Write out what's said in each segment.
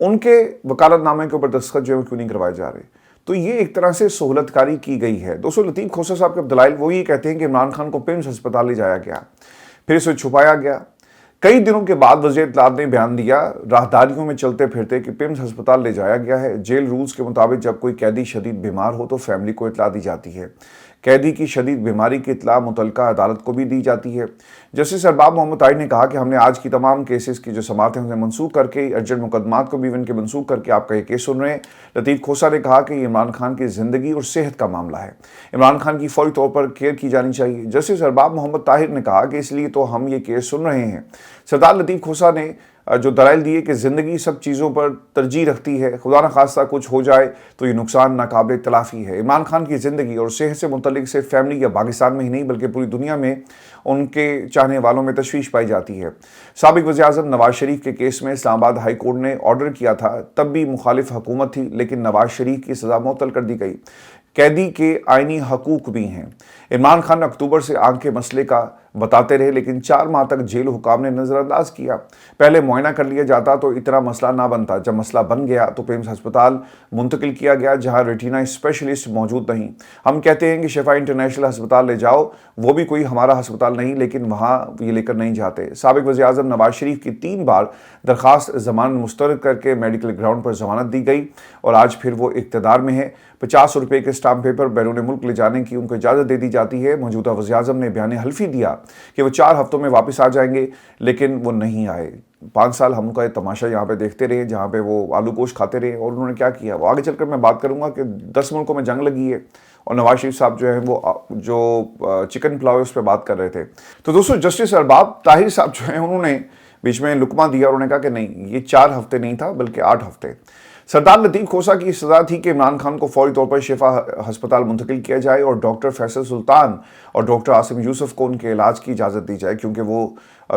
ان کے وکالت نامے کے اوپر دستخط جو ہے کیوں نہیں کروائے جا رہے؟ تو یہ ایک طرح سے سہولت کاری کی گئی ہے۔ دوستو لطیف کھوسہ صاحب کے دلائل وہ یہ کہتے ہیں کہ عمران خان کو پیمز ہسپتال لے جایا گیا، پھر اسے چھپایا گیا۔ کئی دنوں کے بعد وزیر اطلاعات نے بیان دیا راہداریوں میں چلتے پھرتے کہ پیمز ہسپتال لے جایا گیا ہے۔ جیل رولز کے مطابق جب کوئی قیدی شدید بیمار ہو تو فیملی کو اطلاع دی جاتی ہے۔ قیدی کی شدید بیماری کی اطلاع متعلقہ عدالت کو بھی دی جاتی ہے۔ جسٹس ارباب محمد طاہر نے کہا کہ ہم نے آج کی تمام کیسز کی جو سماعتیں انہیں منسوخ کر کے ارجنٹ مقدمات کو بھی ان کے منسوخ کر کے آپ کا یہ کیس سن رہے ہیں۔ لطیف کھوسہ نے کہا کہ یہ عمران خان کی زندگی اور صحت کا معاملہ ہے، عمران خان کی فوری طور پر کیئر کی جانی چاہیے۔ جسٹس ارباب محمد طاہر نے کہا کہ اس لیے تو ہم یہ کیس سن رہے ہیں۔ سردار لطیف کھوسہ نے جو دلائل دیے کہ زندگی سب چیزوں پر ترجیح رکھتی ہے، خدا نہ خواستہ کچھ ہو جائے تو یہ نقصان ناقابل تلافی ہے۔ عمران خان کی زندگی اور صحت سے متعلق صرف فیملی یا پاکستان میں ہی نہیں بلکہ پوری دنیا میں ان کے چاہنے والوں میں تشویش پائی جاتی ہے۔ سابق وزیر اعظم نواز شریف کے کیس میں اسلام آباد ہائی کورٹ نے آرڈر کیا تھا، تب بھی مخالف حکومت تھی، لیکن نواز شریف کی سزا معطل کر دی گئی۔ قیدی کے آئینی حقوق بھی ہیں۔ عمران خان اکتوبر سے آنکھ کے مسئلے کا بتاتے رہے لیکن 4 ماہ تک جیل حکام نے نظر انداز کیا۔ پہلے معائنہ کر لیا جاتا تو اتنا مسئلہ نہ بنتا، جب مسئلہ بن گیا تو پیمز ہسپتال منتقل کیا گیا جہاں ریٹینا اسپیشلسٹ موجود نہیں۔ ہم کہتے ہیں کہ شفا انٹرنیشنل ہسپتال لے جاؤ، وہ بھی کوئی ہمارا ہسپتال نہیں، لیکن وہاں یہ لے کر نہیں جاتے۔ سابق وزیر اعظم نواز شریف کی 3 بار درخواست ضمانت مسترد کر کے میڈیکل گراؤنڈ پر ضمانت دی گئی اور آج پھر وہ اقتدار میں ہے۔ 50 روپے کے اسٹامپ پیپر بیرون ملک لے جانے کی ان کو اجازت دے دی جاتی ہے۔ موجودہ وزیر اعظم نے بیان حلفی دیا کہ وہ 4 ہفتوں میں واپس آ جائیں گے، لیکن وہ نہیں آئے۔ 5 سال ہم کا یہ تماشا یہاں پہ دیکھتے رہے جہاں پہ وہ آلو گوشت کھاتے رہے، اور انہوں نے کیا کیا وہ آگے چل کر میں بات کروں گا کہ 10 ملکوں میں جنگ لگی ہے اور نواز شریف صاحب جو ہیں وہ جو چکن پلاؤ اس پہ بات کر رہے تھے۔ تو دوستو جسٹس ارباب طاہر صاحب جو ہیں انہوں نے بیچ میں لقمہ دیا اور انہوں نے کہا کہ نہیں، یہ 4 ہفتے نہیں تھا بلکہ 8 ہفتے۔ سردار لطیف کھوسہ کی سزا تھی کہ عمران خان کو فوری طور پر شفا ہسپتال منتقل کیا جائے اور ڈاکٹر فیصل سلطان اور ڈاکٹر عاصم یوسف کو ان کے علاج کی اجازت دی جائے، کیونکہ وہ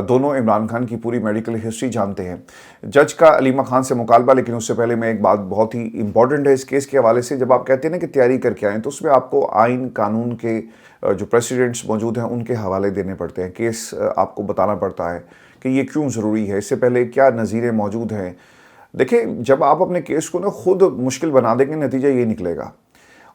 دونوں عمران خان کی پوری میڈیکل ہسٹری جانتے ہیں۔ جج کا علیمہ خان سے مکالمہ، لیکن اس سے پہلے میں ایک بات بہت ہی امپورٹنٹ ہے اس کیس کے حوالے سے، جب آپ کہتے ہیں نا کہ تیاری کر کے آئیں تو اس میں آپ کو آئین قانون کے جو پریسیڈنٹس موجود ہیں ان کے حوالے دینے پڑتے ہیں، کیس آپ کو بتانا پڑتا ہے کہ یہ کیوں ضروری ہے، اس سے پہلے کیا نظیریں موجود ہیں۔ دیکھیں جب آپ اپنے کیس کو خود مشکل بنا دیں گے نتیجہ یہ نکلے گا،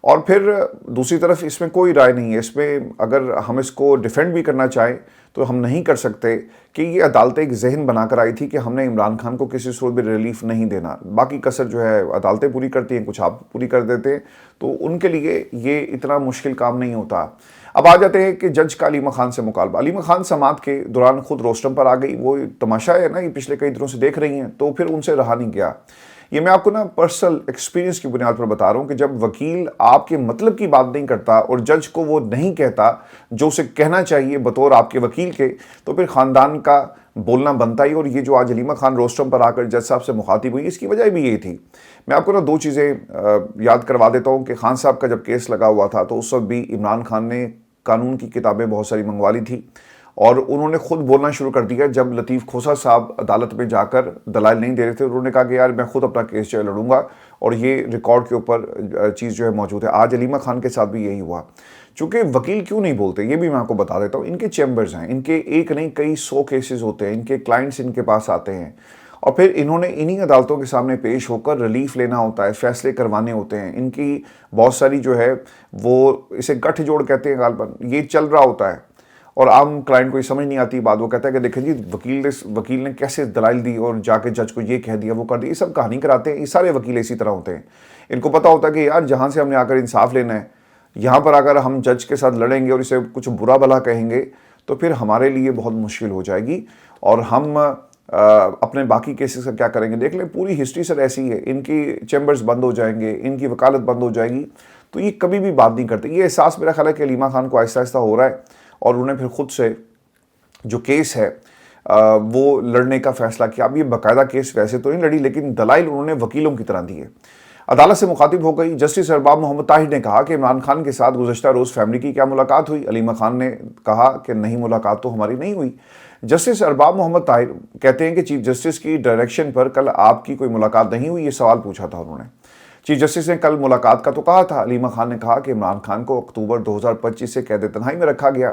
اور پھر دوسری طرف اس میں کوئی رائے نہیں ہے، اس میں اگر ہم اس کو ڈیفینڈ بھی کرنا چاہیں تو ہم نہیں کر سکتے کہ یہ عدالتیں ایک ذہن بنا کر آئی تھی کہ ہم نے عمران خان کو کسی صورت بھی ریلیف نہیں دینا، باقی کسر جو ہے عدالتیں پوری کرتی ہیں، کچھ آپ پوری کر دیتے ہیں، تو ان کے لیے یہ اتنا مشکل کام نہیں ہوتا۔ اب آ جاتے ہیں کہ جج کا علیمہ خان سے مکالمہ۔ علیمہ خان سماعت کے دوران خود روسٹم پر آ گئی، وہ تماشا ہے نا یہ پچھلے کئی دنوں سے دیکھ رہی ہیں، تو پھر ان سے رہا نہیں گیا۔ یہ میں آپ کو پرسنل ایکسپیرینس کی بنیاد پر بتا رہا ہوں کہ جب وکیل آپ کے مطلب کی بات نہیں کرتا اور جج کو وہ نہیں کہتا جو اسے کہنا چاہیے بطور آپ کے وکیل کے، تو پھر خاندان کا بولنا بنتا ہی۔ اور یہ جو آج علیمہ خان روسٹم پر آ کر جج صاحب سے مخاطب ہوئی، اس کی وجہ بھی یہی تھی۔ میں آپ کو 2 چیزیں یاد کروا دیتا ہوں کہ خان صاحب کا جب کیس لگا ہوا تھا تو اس وقت بھی عمران خان نے قانون کی کتابیں بہت ساری منگوا لی تھی، اور انہوں نے خود بولنا شروع کر دیا جب لطیف کھوسہ صاحب عدالت میں جا کر دلائل نہیں دے رہے تھے۔ انہوں نے کہا کہ یار میں خود اپنا کیس جو ہے لڑوں گا، اور یہ ریکارڈ کے اوپر چیز جو ہے موجود ہے۔ آج علیمہ خان کے ساتھ بھی یہی ہوا۔ چونکہ وکیل کیوں نہیں بولتے یہ بھی میں آپ کو بتا دیتا ہوں، ان کے چیمبرز ہیں، ان کے ایک نہیں کئی 100 کیسز ہوتے ہیں، ان کے کلائنٹس ان کے پاس آتے ہیں، اور پھر انہوں نے انہی عدالتوں کے سامنے پیش ہو کر ریلیف لینا ہوتا ہے، فیصلے کروانے ہوتے ہیں۔ ان کی بہت ساری جو ہے وہ اسے گٹھ جوڑ کہتے ہیں غالباً، یہ چل رہا ہوتا ہے، اور عام کلائنٹ کو یہ سمجھ نہیں آتی بات۔ وہ کہتا ہے کہ دیکھیں جی وکیل نے کیسے دلائل دی اور جا کے جج کو یہ کہہ دیا وہ کر دیا، یہ سب کہانی کراتے ہیں۔ یہ سارے وکیل اسی طرح ہوتے ہیں، ان کو پتہ ہوتا ہے کہ یار جہاں سے ہم نے آ کر انصاف لینا ہے، یہاں پر اگر ہم جج کے ساتھ لڑیں گے اور اسے کچھ برا بھلا کہیں گے تو پھر ہمارے لیے بہت مشکل ہو جائے گی، اور ہم اپنے باقی کیسز کا کیا کریں گے۔ دیکھ لیں پوری ہسٹری سر ایسی ہے، ان کی چیمبرز بند ہو جائیں گے، ان کی وکالت بند ہو جائے گی، تو یہ کبھی بھی بات نہیں کرتے۔ یہ احساس میرا خیال ہے کہ علیمہ خان کو آہستہ آہستہ ہو رہا ہے، اور انہوں نے پھر خود سے جو کیس ہے وہ لڑنے کا فیصلہ کیا۔ اب یہ باقاعدہ کیس ویسے تو نہیں لڑی، لیکن دلائل انہوں نے وکیلوں کی طرح دیے۔ عدالت سے مخاطب ہو گئی۔ جسٹس ارباب محمد طاہر نے کہا کہ عمران خان کے ساتھ گزشتہ روز فیملی کی کیا ملاقات ہوئی؟ علیمہ خان نے کہا کہ نہیں، ملاقات تو ہماری نہیں ہوئی۔ جسٹس ارباب محمد طاہر کہتے ہیں کہ چیف جسٹس کی ڈائریکشن پر کل آپ کی کوئی ملاقات نہیں ہوئی، یہ سوال پوچھا تھا انہوں نے۔ چیف جسٹس نے کل ملاقات کا تو کہا تھا۔ علیمہ خان نے کہا کہ عمران خان کو اکتوبر 2025 سے قید تنہائی میں رکھا گیا۔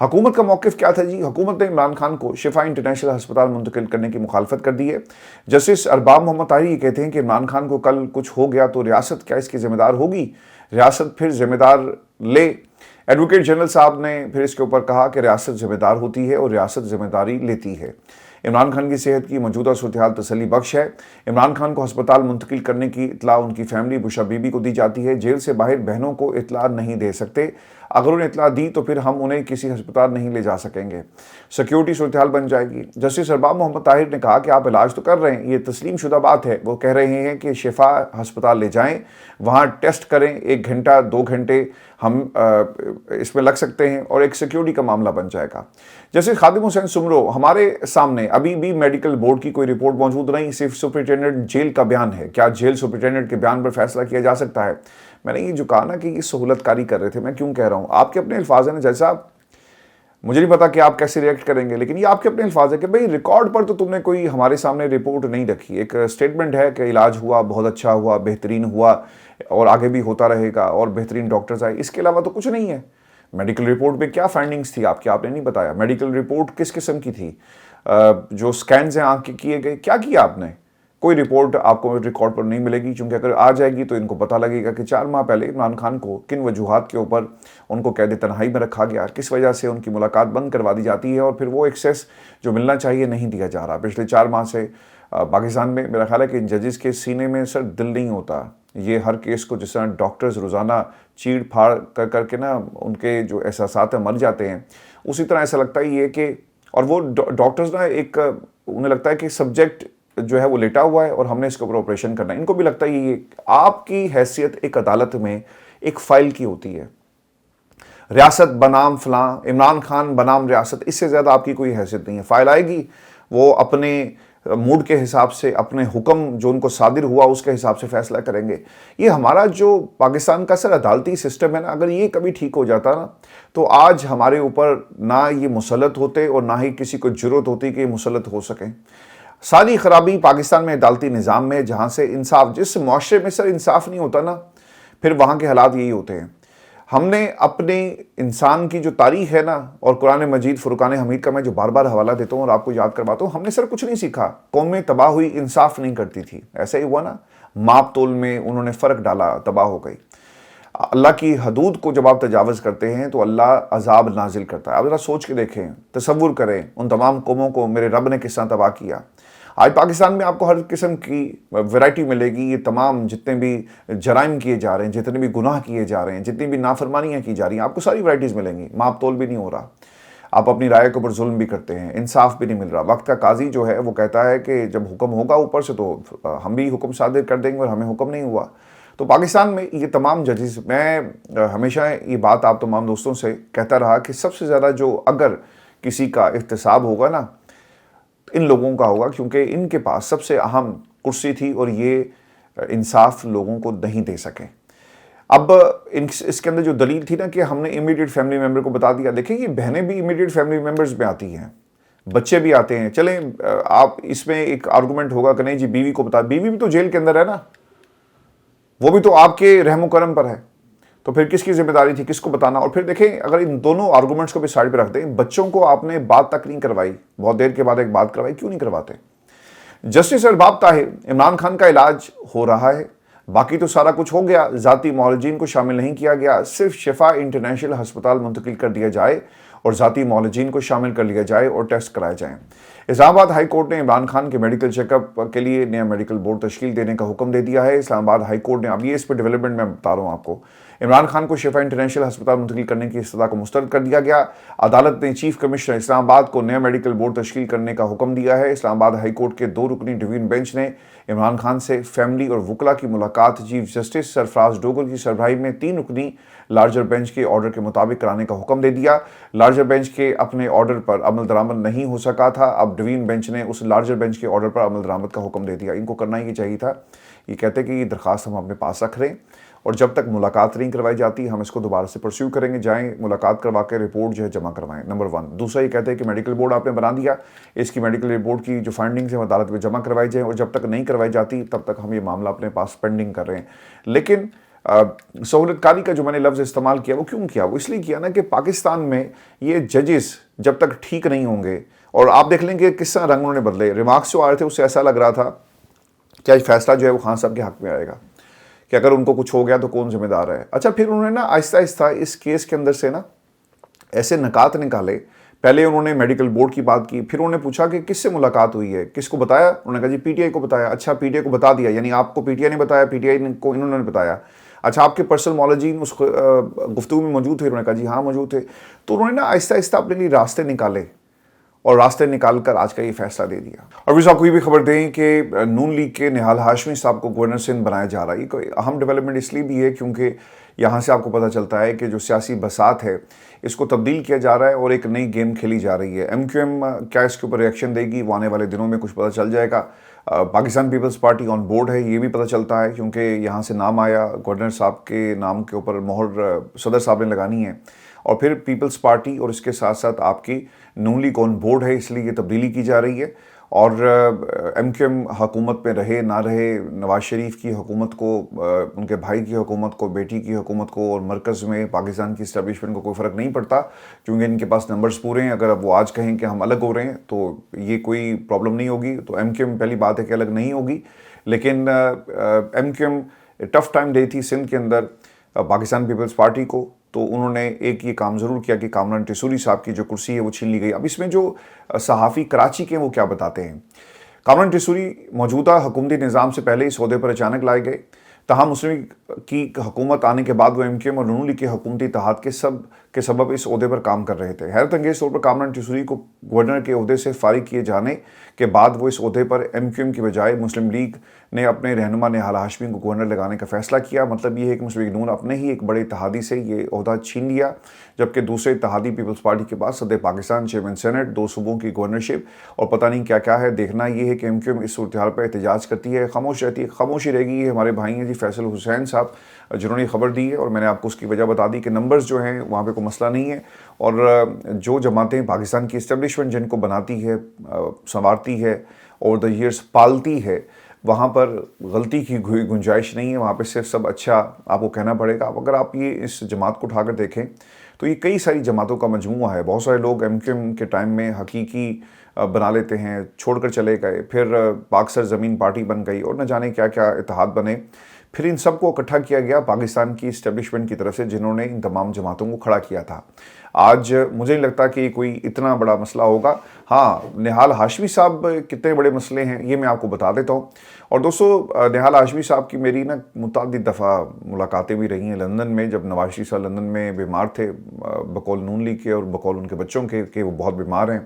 حکومت کا موقف کیا تھا جی؟ حکومت نے عمران خان کو شفا انٹرنیشنل ہسپتال منتقل کرنے کی مخالفت کر دی ہے۔ جسٹس ارباب محمد طاہری یہ کہتے ہیں کہ عمران خان کو کل کچھ ہو گیا تو ریاست کیا اس کی ذمہ دار ہوگی؟ ریاست پھر ذمہ دار لے۔ ایڈوکیٹ جنرل صاحب نے پھر اس کے اوپر کہا کہ ریاست ذمہ دار ہوتی ہے اور ریاست ذمہ داری لیتی ہے۔ عمران خان کی صحت کی موجودہ صورتحال تسلی بخش ہے۔ عمران خان کو ہسپتال منتقل کرنے کی اطلاع ان کی فیملی بشرا بی بی کو دی جاتی ہے۔ جیل سے باہر بہنوں کو اطلاع نہیں دے سکتے، اگر انہیں اطلاع دی تو پھر ہم انہیں کسی ہسپتال نہیں لے جا سکیں گے، سیکیورٹی صورتحال بن جائے گی۔ جسٹس ارباب محمد طاہر نے کہا کہ آپ علاج تو کر رہے ہیں، یہ تسلیم شدہ بات ہے۔ وہ کہہ رہے ہیں کہ شفا ہسپتال لے جائیں، وہاں ٹیسٹ کریں، 1 گھنٹہ 2 گھنٹے ہم اس میں لگ سکتے ہیں اور ایک سیکیورٹی کا معاملہ بن جائے گا۔ جیسے خادم حسین سمرو، ہمارے سامنے ابھی بھی میڈیکل بورڈ کی کوئی رپورٹ موجود نہیں، صرف سپرنٹینڈنٹ جیل کا بیان ہے۔ کیا جیل سپرنٹینڈنٹ کے بیان پر فیصلہ کیا جا سکتا ہے؟ میں نے یہ جو کہا نا کہ یہ سہولت کاری کر رہے تھے، میں کیوں کہہ رہا ہوں؟ آپ کے اپنے الفاظ ہیں نا جج صاحب، مجھے نہیں پتا کہ آپ کیسے ریئیکٹ کریں گے، لیکن یہ آپ کے اپنے الفاظ ہے کہ بھئی ریکارڈ پر تو تم نے کوئی ہمارے سامنے رپورٹ نہیں رکھی۔ ایک سٹیٹمنٹ ہے کہ علاج ہوا، بہت اچھا ہوا، بہترین ہوا اور آگے بھی ہوتا رہے گا اور بہترین ڈاکٹرز آئے، اس کے علاوہ تو کچھ نہیں ہے۔ میڈیکل رپورٹ میں کیا فائنڈنگز تھی آپ نے نہیں بتایا۔ میڈیکل رپورٹ کس قسم کی تھی؟ جو سکینز ہیں آنکھ کے کیے گئے، کیا کیا آپ نے؟ کوئی رپورٹ آپ کو ریکارڈ پر نہیں ملے گی، چونکہ اگر آ جائے گی تو ان کو پتہ لگے گا کہ 4 ماہ پہلے عمران خان کو کن وجوہات کے اوپر ان کو قید تنہائی میں رکھا گیا، کس وجہ سے ان کی ملاقات بند کروا دی جاتی ہے اور پھر وہ ایکسیس جو ملنا چاہیے نہیں دیا جا رہا۔ پچھلے 4 ماہ سے پاکستان میں میرا خیال ہے کہ ان ججز کے سینے میں سر دل نہیں ہوتا۔ یہ ہر کیس کو جس طرح ڈاکٹرز روزانہ چیڑ پھاڑ کر کے نا ان کے جو احساسات مر جاتے ہیں، اسی طرح ایسا لگتا ہے یہ کہ، اور وہ ڈاکٹرز نا ایک انہیں لگتا ہے کہ سبجیکٹ جو ہے وہ لیٹا ہوا ہے اور ہم نے اس کے اوپر آپریشن کرنا ہے۔ ان کو بھی لگتا ہے یہ آپ کی حیثیت ایک عدالت میں ایک فائل کی ہوتی ہے، ریاست بنام فلاں، عمران خان بنام ریاست، اس سے زیادہ آپ کی کوئی حیثیت نہیں ہے۔ فائل آئے گی، وہ اپنے موڈ کے حساب سے، اپنے حکم جو ان کو صادر ہوا اس کے حساب سے فیصلہ کریں گے۔ یہ ہمارا جو پاکستان کا سر عدالتی سسٹم ہے نا، اگر یہ کبھی ٹھیک ہو جاتا نا تو آج ہمارے اوپر نہ یہ مسلط ہوتے اور نہ ہی کسی کو جرأت ہوتی کہ یہ مسلط ہو سکیں۔ ساری خرابی پاکستان میں عدالتی نظام میں، جہاں سے انصاف، جس معاشرے میں سر انصاف نہیں ہوتا نا، پھر وہاں کے حالات یہی ہوتے ہیں۔ ہم نے اپنے انسان کی جو تاریخ ہے نا، اور قرآن مجید فرقان حمید کا میں جو بار بار حوالہ دیتا ہوں اور آپ کو یاد کرواتا ہوں، ہم نے سر کچھ نہیں سیکھا۔ قومیں تباہ ہوئی، انصاف نہیں کرتی تھی، ایسا ہی ہوا نا، ماپ تول میں انہوں نے فرق ڈالا، تباہ ہو گئی۔ اللہ کی حدود کو جب آپ تجاوز کرتے ہیں تو اللہ عذاب نازل کرتا ہے۔ آپ ذرا سوچ کے دیکھیں، تصور کریں ان تمام قوموں کو میرے رب نے کس طرح تباہ کیا۔ آج پاکستان میں آپ کو ہر قسم کی ویرائٹی ملے گی۔ یہ تمام جتنے بھی جرائم کیے جا رہے ہیں، جتنے بھی گناہ کیے جا رہے ہیں، جتنی بھی نافرمانیاں کی جا رہی ہیں، آپ کو ساری ورائٹیز ملیں گی۔ ماپ تول بھی نہیں ہو رہا، آپ اپنی رائے کے اوپر ظلم بھی کرتے ہیں، انصاف بھی نہیں مل رہا۔ وقت کا قاضی جو ہے وہ کہتا ہے کہ جب حکم ہوگا اوپر سے تو ہم بھی حکم صادر کر دیں گے، اور ہمیں حکم نہیں ہوا۔ تو پاکستان میں یہ تمام ججز، میں ہمیشہ یہ بات آپ تمام دوستوں سے کہتا رہا کہ سب سے زیادہ جو اگر کسی کا احتساب ہوگا نا، ان لوگوں کا ہوگا، کیونکہ ان کے پاس سب سے اہم کرسی تھی اور یہ انصاف لوگوں کو نہیں دے سکے۔ اب اس کے اندر جو دلیل تھی نا کہ ہم نے امیڈیٹ فیملی ممبر کو بتا دیا، دیکھیں یہ بہنیں بھی امیڈیٹ فیملی ممبرز میں آتی ہیں، بچے بھی آتے ہیں۔ چلیں آپ اس میں ایک آرگومنٹ ہوگا کہ نہیں جی بیوی کو بتا، بیوی بھی تو جیل کے اندر ہے نا، وہ بھی تو آپ کے رحم و کرم پر ہے، تو پھر کس کی ذمہ داری تھی، کس کو بتانا؟ اور پھر دیکھیں اگر ان دونوں آرگومنٹس کو بھی سائڈ پہ رکھ دیں، بچوں کو آپ نے بات تک نہیں کروائی، بہت دیر کے بعد ایک بات کروائی، کیوں نہیں کرواتے؟ جسٹس ارباب طاہر، عمران خان کا علاج ہو رہا ہے، باقی تو سارا کچھ ہو گیا، ذاتی معالجین کو شامل نہیں کیا گیا، صرف شفا انٹرنیشنل ہسپتال منتقل کر دیا جائے اور ذاتی معالجین کو شامل کر لیا جائے اور ٹیسٹ کرائے جائیں۔ اسلام آباد ہائی کورٹ نے عمران خان کے میڈیکل چیک اپ کے لیے نیا میڈیکل بورڈ تشکیل دینے کا حکم دے دیا ہے۔ اسلام آباد ہائی کورٹ نے، اب یہ اس پہ ڈیولپمنٹ میں بتا رہا ہوں آپ کو، عمران خان کو شفا انٹرنیشنل ہسپتال منتقل کرنے کی استدعا کو مسترد کر دیا گیا۔ عدالت نے چیف کمشنر اسلام آباد کو نیا میڈیکل بورڈ تشکیل کرنے کا حکم دیا ہے۔ اسلام آباد ہائی کورٹ کے 2 رکنی ڈویژن بینچ نے عمران خان سے فیملی اور وکلاء کی ملاقات چیف جسٹس سرفراز ڈوگر کی سربراہی میں 3 رکنی لارجر بینچ کے آرڈر کے مطابق کرانے کا حکم دے دیا۔ لارجر بینچ کے اپنے آرڈر پر عمل درآمد نہیں ہو سکا تھا، اب ڈویژن بینچ نے اس لارجر بینچ کے آرڈر پر عمل درآمد کا حکم دے دیا۔ ان کو کرنا ہی چاہیے تھا، یہ کہتے کہ یہ درخواست ہم اپنے پاس رکھ رہے ہیں اور جب تک ملاقات نہیں کروائی جاتی ہم اس کو دوبارہ سے پرسیو کریں گے، جائیں ملاقات کروا کے رپورٹ جو ہے جمع کروائیں، نمبر 1۔ دوسرا یہ کہتے ہیں کہ میڈیکل بورڈ آپ نے بنا دیا، اس کی میڈیکل رپورٹ کی جو فائنڈنگز ہیں عدالت میں جمع کروائی جائیں، اور جب تک نہیں کروائی جاتی تب تک ہم یہ معاملہ اپنے پاس پینڈنگ کر رہے ہیں۔ لیکن سہولت کاری کا جو میں نے لفظ استعمال کیا وہ کیوں کیا؟ وہ اس لیے کیا نا کہ پاکستان میں یہ ججز جب تک ٹھیک نہیں ہوں گے، اور آپ دیکھ لیں کہ کس طرح رنگ انہوں نے بدلے، ریمارکس جو آ رہے تھے اس سے ایسا لگ رہا تھا کہ آج فیصلہ جو ہے وہ خان صاحب کے حق میں آئے گا کہ اگر ان کو کچھ ہو گیا تو کون ذمہ دار ہے۔ اچھا پھر انہوں نے نا آہستہ آہستہ اس کیس کے اندر سے نا ایسے نکات نکالے۔ پہلے انہوں نے میڈیکل بورڈ کی بات کی، پھر انہوں نے پوچھا کہ کس سے ملاقات ہوئی ہے، کس کو بتایا؟ انہوں نے کہا جی پی ٹی آئی کو بتایا۔ اچھا پی ٹی آئی کو بتا دیا، یعنی آپ کو پی ٹی آئی نے بتایا، پی ٹی آئی کو انہوں نے بتایا۔ اچھا آپ کے پرسنل مولوجین اس گفتگو میں موجود تھے؟ انہوں نے کہا جی ہاں موجود تھے۔ تو انہوں نے نا آہستہ آہستہ اپنے لیے راستے نکالے اور راستے نکال کر آج کا یہ فیصلہ دے دیا۔ اور بھی صاحب کو یہ بھی خبر دیں کہ نون لیگ کے نہال ہاشمی صاحب کو گورنر سندھ بنایا جا رہا ہے۔ یہ کوئی اہم ڈیولپمنٹ اس لیے بھی ہے کیونکہ یہاں سے آپ کو پتہ چلتا ہے کہ جو سیاسی بساط ہے اس کو تبدیل کیا جا رہا ہے اور ایک نئی گیم کھیلی جا رہی ہے۔ ایم کیو ایم کیا اس کے اوپر ریئیکشن دے گی وہ آنے والے دنوں میں کچھ پتہ چل جائے گا۔ پاکستان پیپلز پارٹی آن بورڈ ہے یہ بھی پتہ چلتا ہے کیونکہ یہاں سے نام آیا، گورنر صاحب کے نام کے اوپر مہر صدر صاحب نے لگانی ہے، اور پھر پیپلز پارٹی اور اس کے ساتھ ساتھ آپ کی نون لیگ آن بورڈ ہے، اس لیے یہ تبدیلی کی جا رہی ہے۔ اور ایم کیو ایم حکومت میں رہے نہ رہے، نواز شریف کی حکومت کو، ان کے بھائی کی حکومت کو، بیٹی کی حکومت کو اور مرکز میں پاکستان کی اسٹیبلشمنٹ کو کوئی فرق نہیں پڑتا کیونکہ ان کے پاس نمبرز پورے ہیں۔ اگر اب وہ آج کہیں کہ ہم الگ ہو رہے ہیں تو یہ کوئی پرابلم نہیں ہوگی، تو ایم کیو ایم پہلی بات ہے کہ الگ نہیں ہوگی، لیکن M Q M tough time دی تھی سندھ کے اندر پاکستان پیپلز پارٹی کو، تو انہوں نے ایک یہ کام ضرور کیا کہ کامران ٹیسوری صاحب کی جو کرسی ہے وہ چھین لی گئی۔ اب اس میں جو صحافی کراچی کے ہیں وہ کیا بتاتے ہیں؟ کامران ٹیسوری موجودہ حکومتی نظام سے پہلے اس عہدے پر اچانک لائے گئے، تاہم مسلم لیگ کی حکومت آنے کے بعد وہ ایم کیو ایم اور نون لیگ کے حکومتی اتحاد کے سبب اس عہدے پر کام کر رہے تھے۔ حیرت انگیز طور پر کامران ٹیسوری کو گورنر کے عہدے سے فارغ کیے جانے کے بعد وہ اس عہدے پر ایم کیو ایم کی بجائے مسلم لیگ نے اپنے رہنما نہال ہاشمی کو گورنر لگانے کا فیصلہ کیا۔ مطلب یہ ہے کہ مسلم لیگ نون اپنے ہی ایک بڑے اتحادی سے یہ عہدہ چھین لیا، جبکہ دوسرے اتحادی پیپلز پارٹی کے پاس صدر پاکستان، چیئرمین سینٹ، 2 صوبوں کی گورنرشپ اور پتہ نہیں کیا کیا ہے۔ دیکھنا یہ ہے کہ ایم کیو ایم اس صورتحال پر احتجاج کرتی ہے، خاموش رہتی ہے، خاموشی رہے گی۔ یہ ہمارے بھائی ہیں جی فیصل حسین صاحب جنہوں نے خبر دی ہے، اور میں نے آپ کو اس کی وجہ بتا دی کہ نمبرز جو ہیں وہاں پہ کوئی مسئلہ نہیں ہے، اور جو جماعتیں پاکستان کی اسٹیبلشمنٹ جن کو بناتی ہے، سنوارتی ہے اور دا ایئرس پالتی ہے، وہاں پر غلطی کی کوئی گنجائش نہیں ہے، وہاں پہ صرف سب اچھا آپ کو کہنا پڑے گا۔ اگر آپ یہ اس جماعت کو اٹھا کر دیکھیں تو یہ کئی ساری جماعتوں کا مجموعہ ہے۔ بہت سارے لوگ ایم کیو ایم کے ٹائم میں حقیقی بنا لیتے ہیں، چھوڑ کر چلے گئے، پھر پاک سرزمین پارٹی بن گئی اور نہ جانے کیا کیا اتحاد بنے، پھر ان سب کو اکٹھا کیا گیا پاکستان کی اسٹیبلشمنٹ کی طرف سے جنہوں نے ان تمام جماعتوں کو کھڑا کیا تھا۔ آج مجھے نہیں لگتا کہ کوئی اتنا بڑا مسئلہ ہوگا۔ ہاں نہال ہاشمی صاحب کتنے بڑے مسئلے ہیں یہ میں آپ کو بتا دیتا ہوں۔ اور دوستو نہال ہاشمی صاحب کی میری نا متعدد دفعہ ملاقاتیں بھی رہی ہیں لندن میں، جب نواز شریف صاحب لندن میں بیمار تھے بقول نون لیگ کے اور بقول ان کے بچوں کے کہ وہ بہت بیمار ہیں،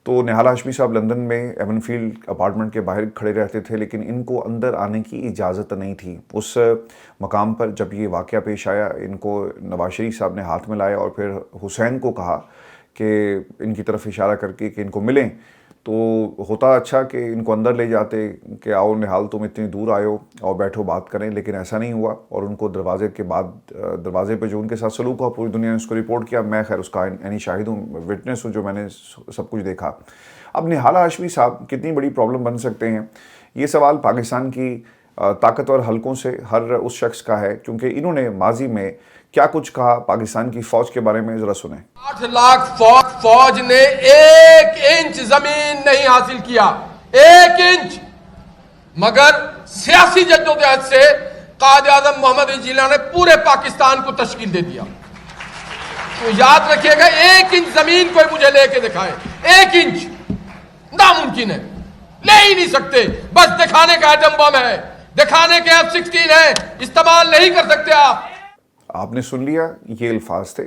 تو نہال ہاشمی صاحب لندن میں ایون فیلڈ اپارٹمنٹ کے باہر کھڑے رہتے تھے، لیکن ان کو اندر آنے کی اجازت نہیں تھی۔ اس مقام پر جب یہ واقعہ پیش آیا، ان کو نواز شریف صاحب نے ہاتھ میں لایا اور پھر حسین کو کہا کہ ان کی طرف اشارہ کر کے کہ ان کو ملیں، تو ہوتا اچھا کہ ان کو اندر لے جاتے کہ آؤ نہال تم اتنی دور آئے ہو اور بیٹھو بات کریں، لیکن ایسا نہیں ہوا، اور ان کو دروازے پہ جو ان کے ساتھ سلوک ہوا پوری دنیا نے اس کو رپورٹ کیا۔ میں خیر اس کا عینی شاہد ہوں، وٹنس ہوں، جو میں نے سب کچھ دیکھا۔ اب نہال ہاشمی صاحب کتنی بڑی پرابلم بن سکتے ہیں، یہ سوال پاکستان کی طاقتور حلقوں سے ہر اس شخص کا ہے، کیونکہ انہوں نے ماضی میں کیا کچھ کہا پاکستان کی فوج کے بارے میں، ذرا سنیں۔ 8 لاکھ فوج نے 1 انچ زمین نہیں حاصل کیا، 1 انچ، مگر سیاسی جدوجہد سے قائد اعظم محمد علی جناح نے پورے پاکستان کو تشکیل دے دیا۔ تو یاد رکھیے گا 1 انچ زمین کوئی مجھے لے کے دکھائے، 1 انچ ناممکن ہے، لے ہی نہیں سکتے، بس دکھانے کا ایٹم بم ہے، دکھانے کے F-16 ہے، استعمال نہیں کر سکتے آپ نے سن لیا، یہ الفاظ تھے۔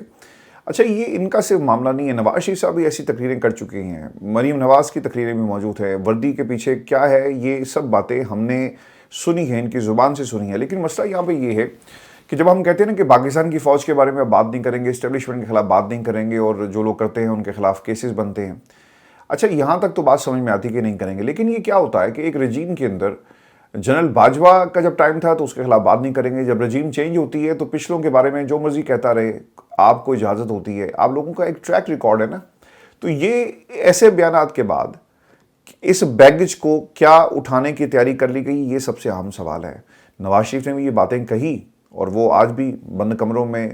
اچھا یہ ان کا صرف معاملہ نہیں ہے، نواز شریف صاحب بھی ایسی تقریریں کر چکے ہیں، مریم نواز کی تقریریں بھی موجود ہیں، وردی کے پیچھے کیا ہے یہ سب باتیں ہم نے سنی ہیں، ان کی زبان سے سنی ہیں، لیکن مسئلہ یہاں پہ یہ ہے کہ جب ہم کہتے ہیں نا کہ پاکستان کی فوج کے بارے میں بات نہیں کریں گے، اسٹیبلشمنٹ کے خلاف بات نہیں کریں گے، اور جو لوگ کرتے ہیں ان کے خلاف کیسز بنتے ہیں، اچھا یہاں تک تو بات سمجھ میں آتی کہ نہیں کریں گے، لیکن یہ کیا ہوتا ہے کہ ایک رجیم کے اندر جنرل باجوہ کا جب ٹائم تھا تو اس کے خلاف بات نہیں کریں گے، جب رجیم چینج ہوتی ہے تو پچھلوں کے بارے میں جو مرضی کہتا رہے، آپ کو اجازت ہوتی ہے، آپ لوگوں کا ایک ٹریک ریکارڈ ہے نا، تو یہ ایسے بیانات کے بعد اس بیگج کو کیا اٹھانے کی تیاری کر لی گئی، یہ سب سے اہم سوال ہے۔ نواز شریف نے بھی یہ باتیں کہی اور وہ آج بھی بند کمروں میں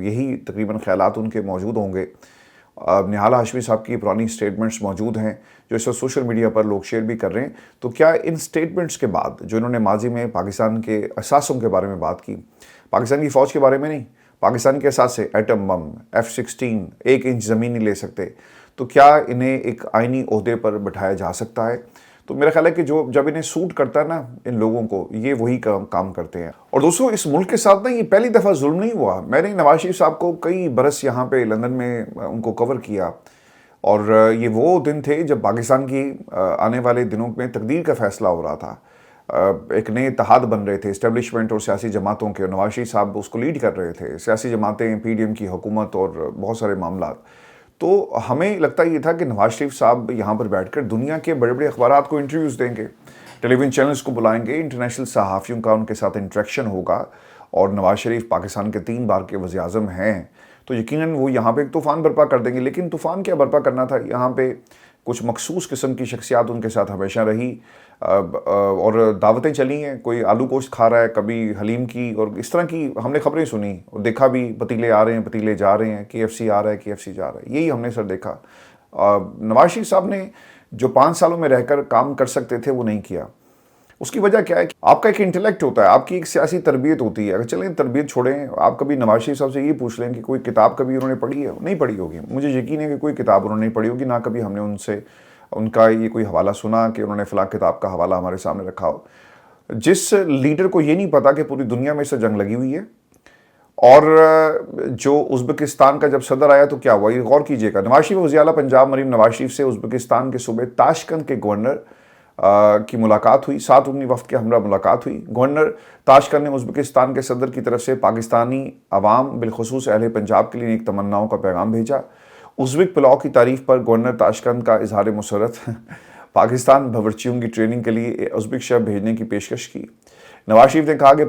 یہی تقریباً خیالات ان کے موجود ہوں گے. نہال ہاشمی صاحب کی پرانی سٹیٹمنٹس موجود ہیں جو اس وقت سوشل میڈیا پر لوگ شیئر بھی کر رہے ہیں. تو کیا ان سٹیٹمنٹس کے بعد جو انہوں نے ماضی میں پاکستان کے اثاثوں کے بارے میں بات کی، پاکستان کی فوج کے بارے میں نہیں، پاکستان کے اثاثے ایٹم بم، F-16 1 انچ زمین نہیں لے سکتے، تو کیا انہیں ایک آئینی عہدے پر بٹھایا جا سکتا ہے؟ تو میرا خیال ہے کہ جب انہیں سوٹ کرتا ہے نا ان لوگوں کو، یہ وہی کام کرتے ہیں. اور دوستو اس ملک کے ساتھ نا یہ پہلی دفعہ ظلم نہیں ہوا. میں نے نواز شریف صاحب کو کئی برس یہاں پہ لندن میں ان کو کور کیا، اور یہ وہ دن تھے جب پاکستان کی آنے والے دنوں میں تقدیر کا فیصلہ ہو رہا تھا. ایک نئے اتحاد بن رہے تھے اسٹیبلشمنٹ اور سیاسی جماعتوں کے، نواز شریف صاحب اس کو لیڈ کر رہے تھے، سیاسی جماعتیں، PDM کی حکومت اور بہت سارے معاملات. تو ہمیں لگتا یہ تھا کہ نواز شریف صاحب یہاں پر بیٹھ کر دنیا کے بڑے بڑے اخبارات کو انٹرویوز دیں گے، ٹیلی ویژن چینلز کو بلائیں گے، انٹرنیشنل صحافیوں کا ان کے ساتھ انٹریکشن ہوگا. اور نواز شریف پاکستان کے 3 بار کے وزیر اعظم ہیں، تو یقیناً وہ یہاں پہ ایک طوفان برپا کر دیں گے. لیکن طوفان کیا برپا کرنا تھا، یہاں پہ کچھ مخصوص قسم کی شخصیات ان کے ساتھ ہمیشہ رہی، اور دعوتیں چلی ہیں. کوئی آلو گوشت کھا رہا ہے، کبھی حلیم کی، اور اس طرح کی ہم نے خبریں سنی اور دیکھا بھی. پتیلے آ رہے ہیں، پتیلے جا رہے ہیں، KFC آ رہا ہے، KFC جا رہا ہے، یہی ہم نے سر دیکھا. نواز شریف صاحب نے جو 5 سالوں میں رہ کر کام کر سکتے تھے وہ نہیں کیا. اس کی وجہ کیا ہے کہ آپ کا ایک انٹلیکٹ ہوتا ہے، آپ کی ایک سیاسی تربیت ہوتی ہے. اگر چلیں تربیت چھوڑیں، آپ کبھی نواز شریف صاحب سے یہ پوچھ لیں کہ کوئی کتاب کبھی انہوں نے پڑھی ہے؟ نہیں پڑھی ہوگی. مجھے یقین ہے کہ کوئی کتاب انہوں نے نہیں پڑھی ہوگی، نہ کبھی ہم نے ان کا یہ کوئی حوالہ سنا کہ انہوں نے فلاں کتاب کا حوالہ ہمارے سامنے رکھا ہو. جس لیڈر کو یہ نہیں پتا کہ پوری دنیا میں اس سے جنگ لگی ہوئی ہے، اور جو ازبکستان کا جب صدر آیا تو کیا ہوا، یہ غور کیجئے گا. نواز شریف وزیر اعلیٰ پنجاب مریم نواز شریف سے ازبکستان کے صوبے تاشقند کے گورنر کی ملاقات ہوئی، 7 رکنی وفد کے ہمراہ ملاقات ہوئی. گورنر تاشقند نے ازبکستان کے صدر کی طرف سے پاکستانی عوام بالخصوص اہل پنجاب کے لیے ایک تمناؤں کا پیغام بھیجا. ازبک پلاؤ کی تعریف پر گورنر تاشقند کا اظہار مسرت، پاکستان باورچیوں کی ٹریننگ کے لیے ازبک شیف بھیجنے کی پیشکش کی. نواز شریف نے کہا کہ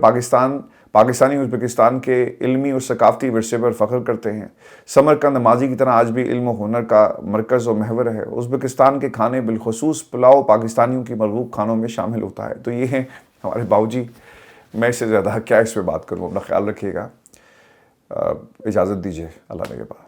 پاکستانی ازبکستان کے علمی اور ثقافتی ورثے پر فخر کرتے ہیں. سمرقند ماضی کی طرح آج بھی علم و ہنر کا مرکز و محور ہے. ازبکستان کے کھانے بالخصوص پلاؤ پاکستانیوں کی مرغوب کھانوں میں شامل ہوتا ہے. تو یہ ہیں ہمارے باؤجی. میں اس سے زیادہ کیا اس پہ بات کروں، اپنا خیال رکھیے گا. اجازت دیجیے، اللہ نے کے بعد.